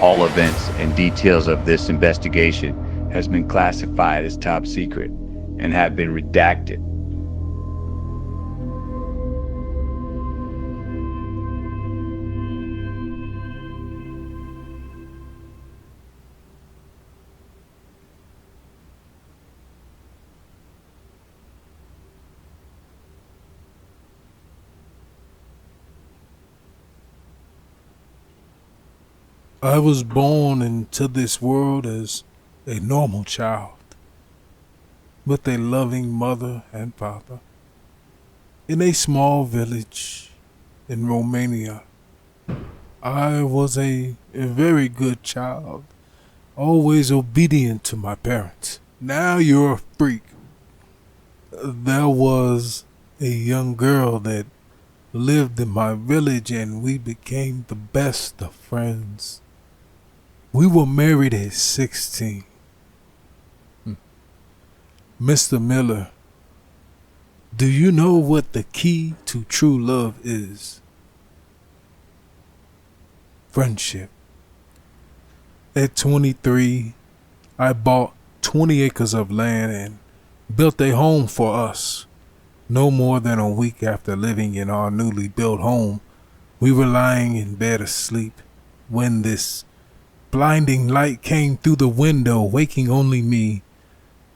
All events and details of this investigation has been classified as top secret and have been redacted. I was born into this world as a normal child, with a loving mother and father, in a small village in Romania. I was a very good child, always obedient to my parents. Now you're a freak. There was a young girl that lived in my village and we became the best of friends. We were married at 16. Mr. Miller, do you know what the key to true love is? Friendship. At 23, I bought 20 acres of land and built a home for us. No more than a week after living in our newly built home, we were lying in bed asleep when this blinding light came through the window, waking only me.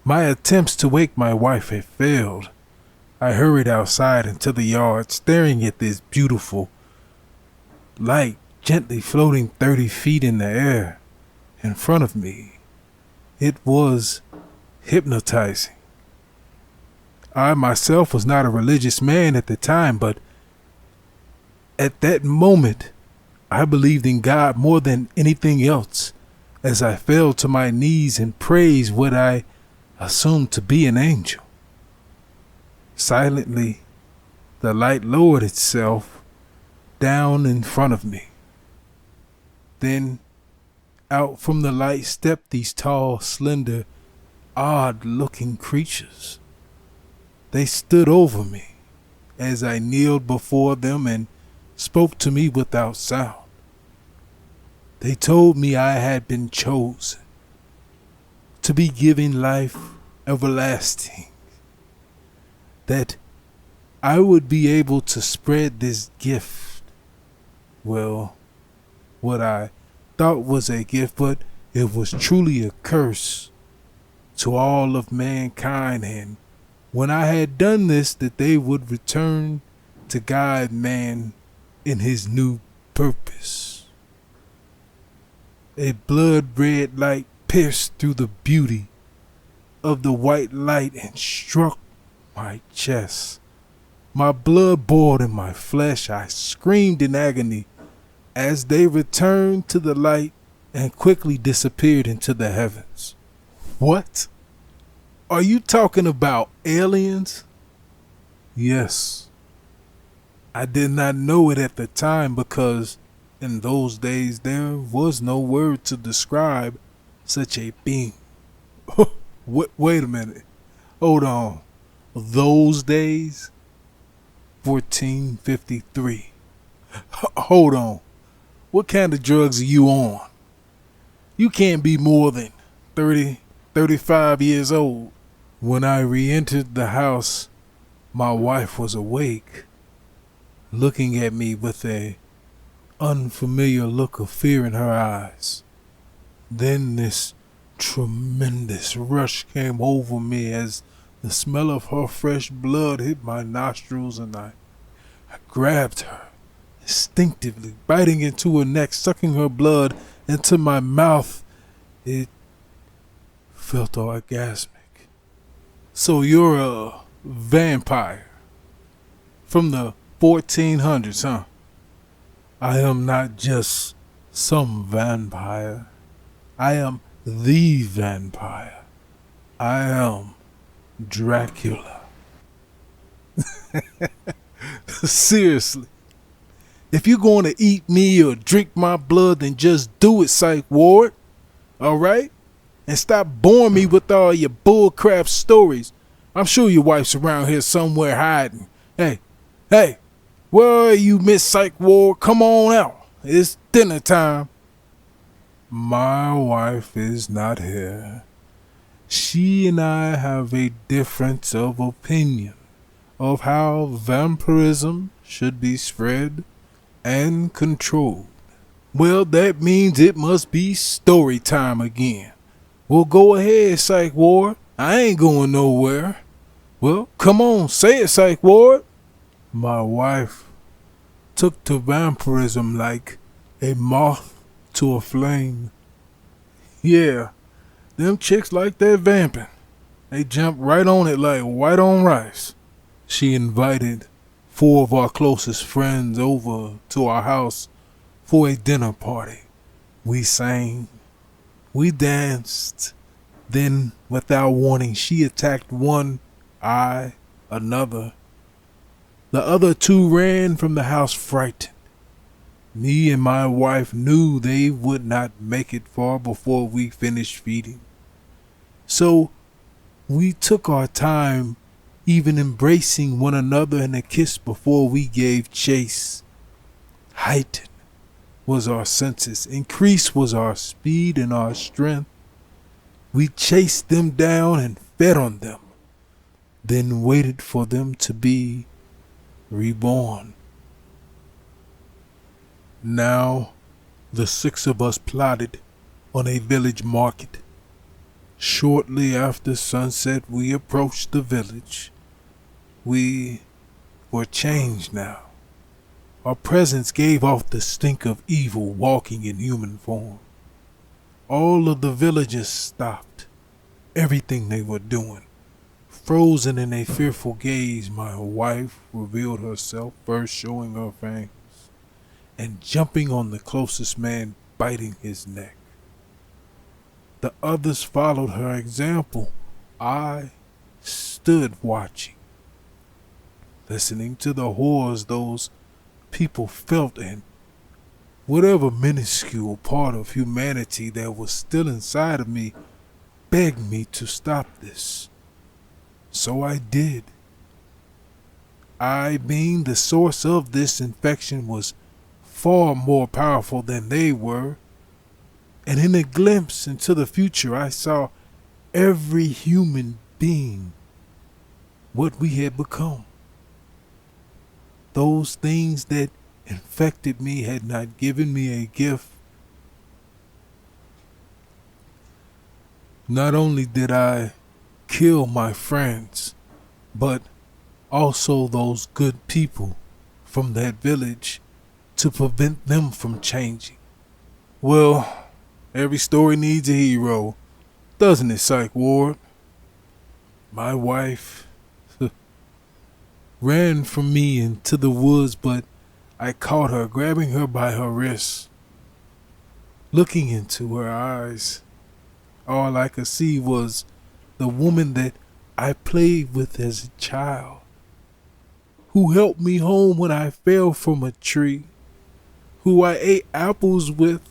My attempts to wake my wife had failed. I hurried outside into the yard, staring at this beautiful light gently floating 30 feet in the air in front of me. It was hypnotizing. I myself was not a religious man at the time, but at that moment, I believed in God more than anything else as I fell to my knees and praised what I assumed to be an angel. Silently, the light lowered itself down in front of me. Then, out from the light stepped these tall, slender, odd-looking creatures. They stood over me as I kneeled before them and spoke to me without sound. They told me I had been chosen to be given life everlasting, that I would be able to spread this gift. Well, what I thought was a gift, but it was truly a curse to all of mankind, and when I had done this, that they would return to guide man in his new purpose. A blood-red light pierced through the beauty of the white light and struck my chest. My blood boiled in my flesh. I screamed in agony as they returned to the light and quickly disappeared into the heavens. What? Are you talking about aliens? Yes. I did not know it at the time because in those days there was no word to describe such a being. Wait a minute. Hold on. Those days? 1453. Hold on. What kind of drugs are you on? You can't be more than 35 years old. When I re-entered the house, my wife was awake, looking at me with a unfamiliar look of fear in her eyes. Then this tremendous rush came over me as the smell of her fresh blood hit my nostrils, and I grabbed her, instinctively biting into her neck, sucking her blood into my mouth. It felt orgasmic. So you're a vampire from the 1400s, huh? I am not just some vampire. I am the vampire. I am Dracula. Seriously. If you're going to eat me or drink my blood, then just do it, Psych Ward. Alright? And stop boring me with all your bullcrap stories. I'm sure your wife's around here somewhere hiding. Hey, where are you, Miss Psych Ward? Come on out. It's dinner time. My wife is not here. She and I have a difference of opinion of how vampirism should be spread and controlled. Well, that means it must be story time again. Well, go ahead, Psych Ward. I ain't going nowhere. Well, come on, say it, Psych Ward. My wife took to vampirism like a moth to a flame. Yeah, them chicks like that vamping. They jump right on it like white on rice. She invited 4 of our closest friends over to our house for a dinner party. We sang, we danced. Then, without warning, she attacked one, I another. The other 2 ran from the house frightened. Me and my wife knew they would not make it far before we finished feeding. So we took our time, even embracing one another in a kiss before we gave chase. Heightened was our senses, increased was our speed and our strength. We chased them down and fed on them, then waited for them to be reborn. Now, the 6 of us plotted on a village market. Shortly after sunset, we approached the village. We were changed now. Our presence gave off the stink of evil walking in human form. All of the villagers stopped everything they were doing. Frozen in a fearful gaze, my wife revealed herself, first showing her fangs and jumping on the closest man, biting his neck. The others followed her example. I stood watching, listening to the horrors those people felt, and whatever minuscule part of humanity that was still inside of me begged me to stop this. So I did. I, being the source of this infection, was far more powerful than they were. And in a glimpse into the future, I saw every human being what we had become. Those things that infected me had not given me a gift. Not only did I kill my friends, but also those good people from that village to prevent them from changing. Well, every story needs a hero, doesn't it, Psych Ward? My wife ran from me into the woods, but I caught her, grabbing her by her wrist. Looking into her eyes, all I could see was the woman that I played with as a child, who helped me home when I fell from a tree, who I ate apples with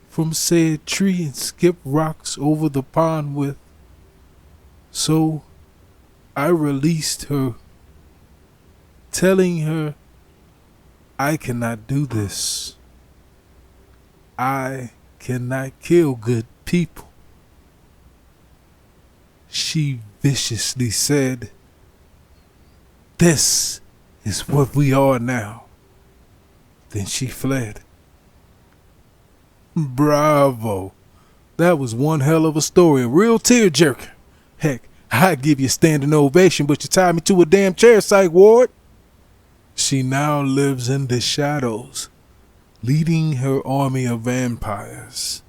from said tree and skipped rocks over the pond with. So I released her, telling her I cannot do this. I cannot kill good people. She viciously said, "This is what we are now." Then she fled. Bravo. That was one hell of a story, a real tearjerker. Heck, I'd give you a standing ovation, but you tied me to a damn chair, Psych Ward. She now lives in the shadows, leading her army of vampires.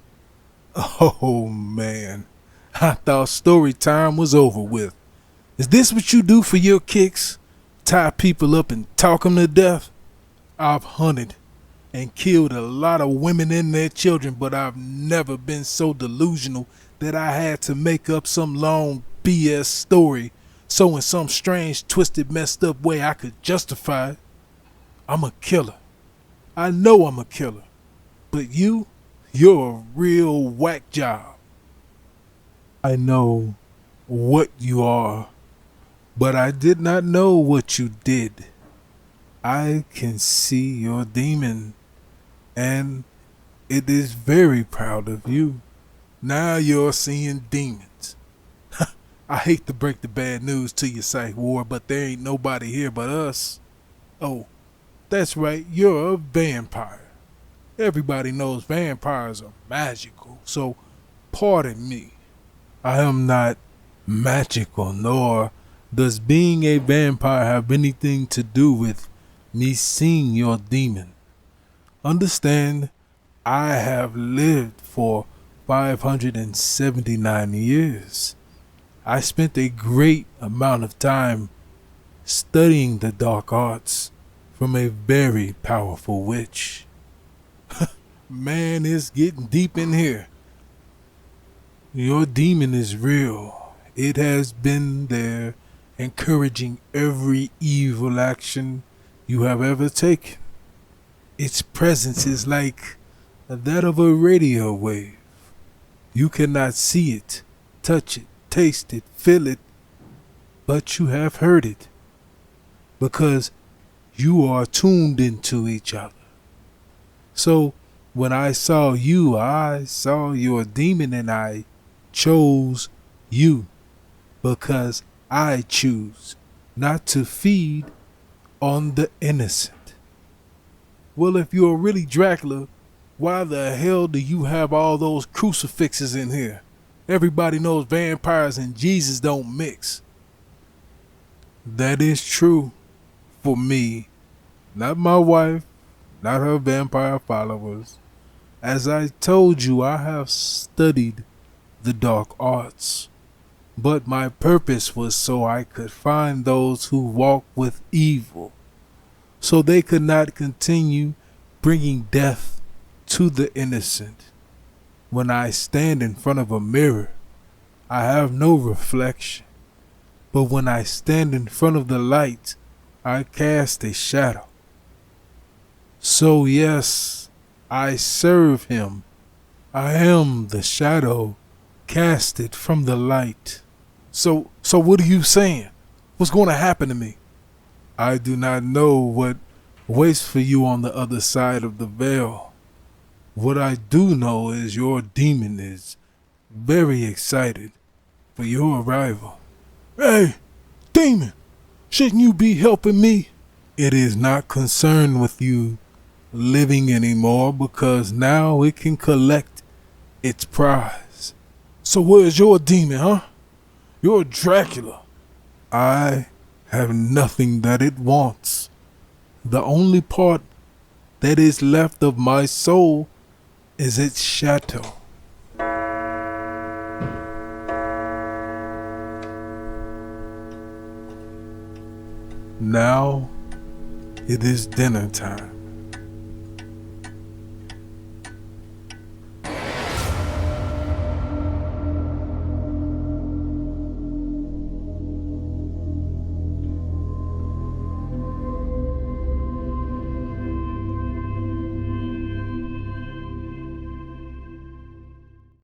Oh man, I thought story time was over with. Is this what you do for your kicks? Tie people up and talk them to death? I've hunted and killed a lot of women and their children, but I've never been so delusional that I had to make up some long BS story so in some strange, twisted, messed up way I could justify it. I'm a killer. I know I'm a killer. But you're a real whack job. I know what you are, but I did not know what you did. I can see your demon, and It is very proud of you. Now you're seeing demons. I hate to break the bad news to you, Psych Ward, but there ain't nobody here but us. Oh, that's right, you're a vampire. Everybody knows vampires are magical, so pardon me. I am not magical, nor does being a vampire have anything to do with me seeing your demon. Understand, I have lived for 579 years. I spent a great amount of time studying the dark arts from a very powerful witch. Man, it's getting deep in here. Your demon is real. It has been there, encouraging every evil action you have ever taken. Its presence is like that of a radio wave. You cannot see it, touch it, taste it, feel it, but you have heard it, because you are tuned into each other. So when I saw your demon, and I chose you because I choose not to feed on the innocent. Well, if you're really Dracula, why the hell do you have all those crucifixes in here? Everybody knows vampires and Jesus don't mix. That is true for me, not my wife, not her vampire followers. As I told you, I have studied the dark arts, but my purpose was so I could find those who walk with evil, so they could not continue bringing death to the innocent. When I stand in front of a mirror, I have no reflection, but when I stand in front of the light, I cast a shadow. So yes, I serve him. I am the shadow casted from the light. So what are you saying? What's going to happen to me? I do not know what waits for you on the other side of the veil. What I do know is your demon is very excited for your arrival. Hey, demon, shouldn't you be helping me? It is not concerned with you living anymore, because now it can collect its prize. So where's your demon, huh? You're Dracula. I have nothing that it wants. The only part that is left of my soul is its shadow. Now it is dinner time.